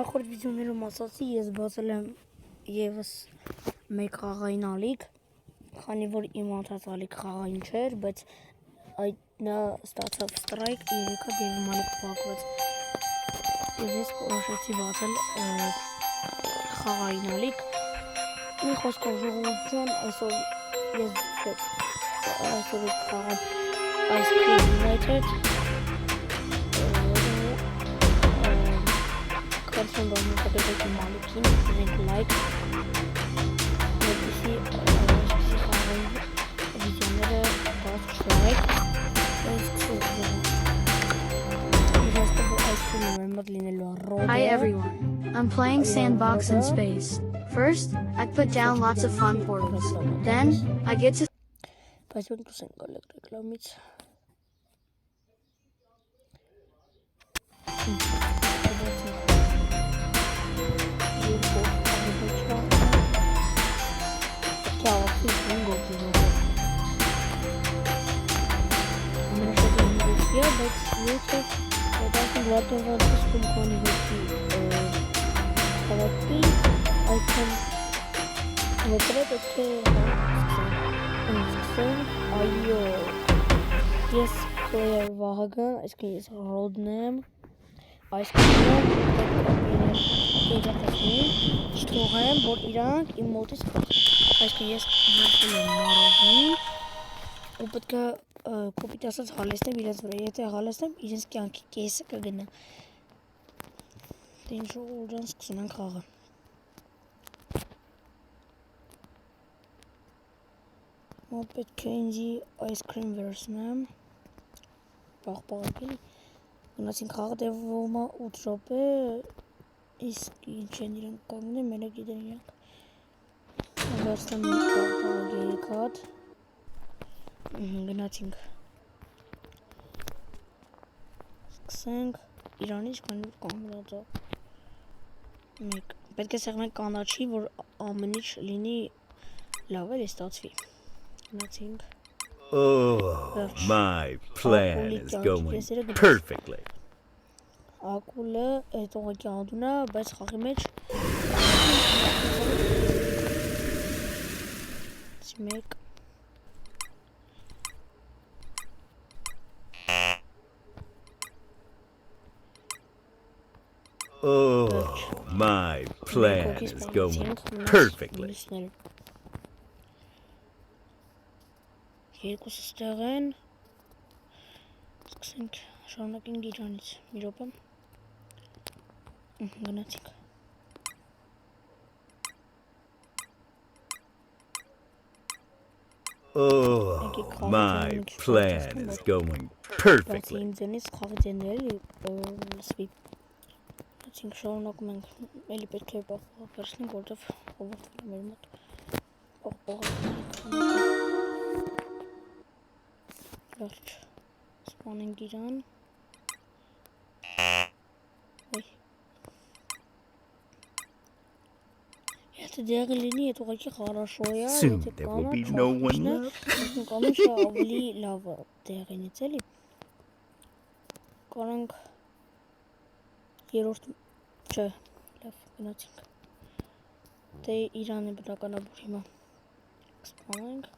նախորդ վիդեոներում ասացի, ես բացել եմ եւս մեկ խաղային ալիք, քանի որ իմ անցած ալիք խաղային չէր, բայց այդ նա ստացավ ստրայք 3 հատ եւ իմ ալիքը փակվեց։ Ես որոշեցի բացել խաղային ալիք։ Մի խոսքով ժողովուրդ այսօր ես խաղամ Ice Cream United։ Կարծում եմ մոտակայքում մալիքին դրենք լայք, որպեսզի խաղային վիդեոները բաց չլայք, Hi everyone, I'm playing Sandbox in Space. First, I put down lots of fun portals. Then, I get to Բայց մենք դուսենք գալեք ռեկլամից։ Yes, player Vahagan, այսինքն ես road name, այս կողմը չթողեմ, որ իրանք իմ մոտից կախեն, այսինքն ես մարտել եմ մարողին, ու պետք է կոպիտ ասած հալեցնեմ իրենց վրա, եթե հալեցնեմ, իրենց կյանքի կեսը կգնա, դե ինչ ուժան սկսենք խաղը։ Պետք է ինձի Ice Cream վերցնեմ, պաղպաղակի, գնացինք խաղը տևում է 8 րոպե, իսկ ինչ են իրանք կանգնել, մենը գիտեն իրանք, վերցնեմ պաղպաղակի 3 հատ, գնացինք, սկսենք, իրանից քանի որ կանգնած է, մեկ, պետք է սեղմենք կանաչի, որ ամեն ինչ լինի լավ էլի ստացվի։ Oh, my plan is going perfectly. Ակուլը այդ օղակի անդունա, բայց խաղի մեջ մեկ Oh, my plan is going perfectly. Երկուսը ստեղ են, սկսենք շարունակենք իրանից, մի րոպե, գնացինք։ Oh, my plan is going perfectly. Բացի իմ ձենից խաղի ձենել լսվի, գնացինք շարունակում ենք, էլի պետք է պաղպաղակ վերցնենք, որտև հովորդվել մեր մոտ, պաղպաղակ Վերջ, սպանենք իրան, եթե դեղը լինի, այդ ուղղակի խարաշո է, եթե կանաչը ավելի լավ է դեղինից էլի, կարանք երորդ, չէ, լավ, գնացինք, դե իրան է բնականաբար հիմա, սպանենք,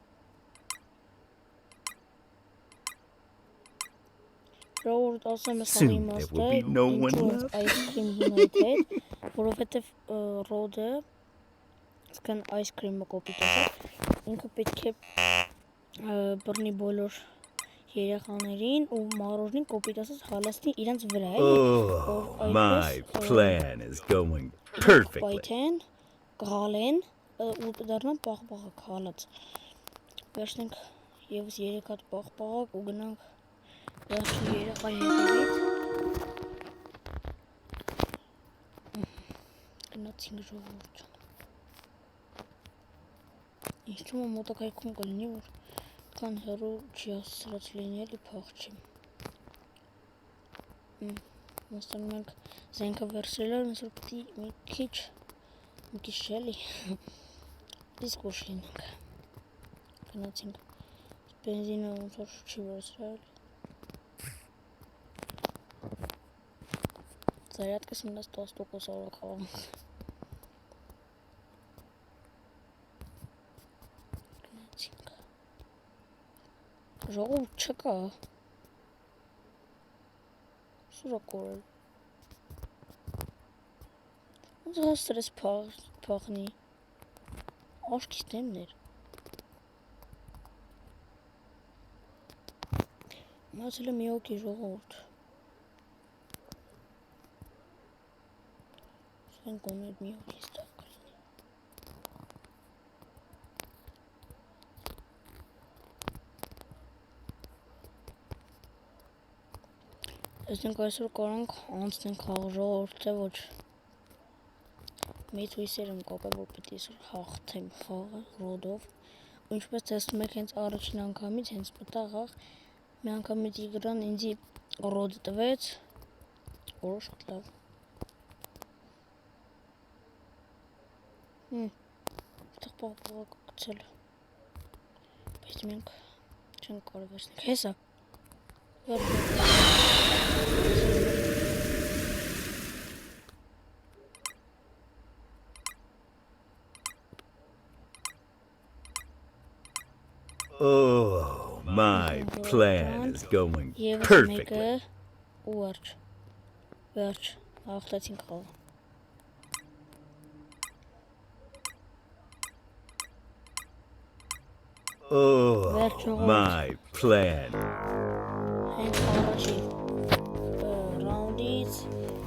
Ժողովուրդ ասեմ ես խաղի իմաստը, ինչու Ice Cream United, որովհետև ռոդը, սկան Ice Cream-ը կոպիտ ասած, ինքը պետք է բռնի բոլոր երեխաներին ու մարոժնին կոպիտ ասած հալաստի իրանց վրա է, Oh, my plan is going perfectly. Պայթեն, կհալեն ու դառնան պաղպաղակ հալած, վերցնենք եվս 3 հատ պաղպաղակ ու գնանք Վերջի երեխա հետևից գնացինք ժողովուրդ Ինչ թվում է մոտակայքում կլինի, որ կան հեռու չի ասրած լինի էլի փախ չի Ոստանում ենք զենքը վերցրել են, ոնց որ պիտի մի քիչ էլի իսկ ուշ լինենք Գնացինք բենզինը ոնց որ չի վերցրել Зарядка у нас 140. Ժողով չկա։ Սուրակորել։ Ոնց հաստրես փախնի։ Աշկիս դեմներ։ Մացել եմ յոկի ժողովուրդ։ Սեն կոներ մի յոկի ստակ կլինի։ Այսինք այսօր կարանք անցնենք ժողովուրդ, թե ոչ։ Մեծ հույսեր եմ կապել, որ պետք է այսօր հաղթեմ խաղը ռոդով։ Ու ինչպես տեսնում եք, հենց առաջին անգամից հենց մտաղ մի անգամից իգրան ինձի ռոդ տվեց, որը շատ լավ։ Այդտեղ պաղ գցել։ Բայց մենք չենք կարող վերցնել։ Հեսա։ Oh, my plan is going perfectly. Վերջ, հաղթեցինք խաղը։ Oh, my plan. Հենց առաջի ռաունդից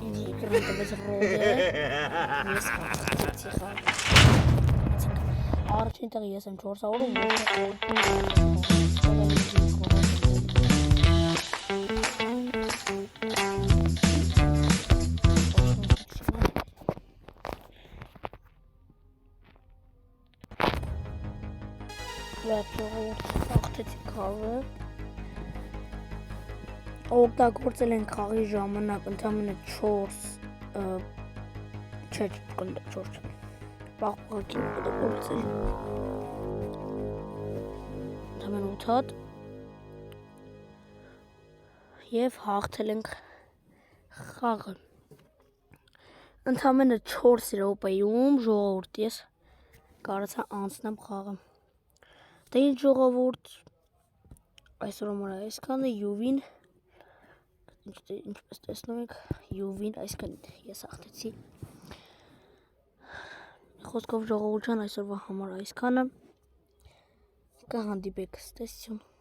ինձ իգրան տվեց ռոդը։ Ես հաղթեցի խաղը։ Առաջին տեղը ես եմ 400 հաղթեցի խաղը։ Օգտագործել ենք խաղի ժամանակ ընդամենը 4 պաղպաղակին օգտագործել ընդամենը 8 հատ և հաղթել ենք խաղը ընդամենը 4 րոպեում ժողովուրդ ես կարողացա անցնեմ խաղը դե ինչ ժողովուրդ այսօր համար այսքանը UV-ն ինչպես տեսնում եք UV-ն այսքան ես հաղթեցի Խոսքով ժողովուրդ ջան այսօրվա համար այսքանը կհանդիպենք տեսություն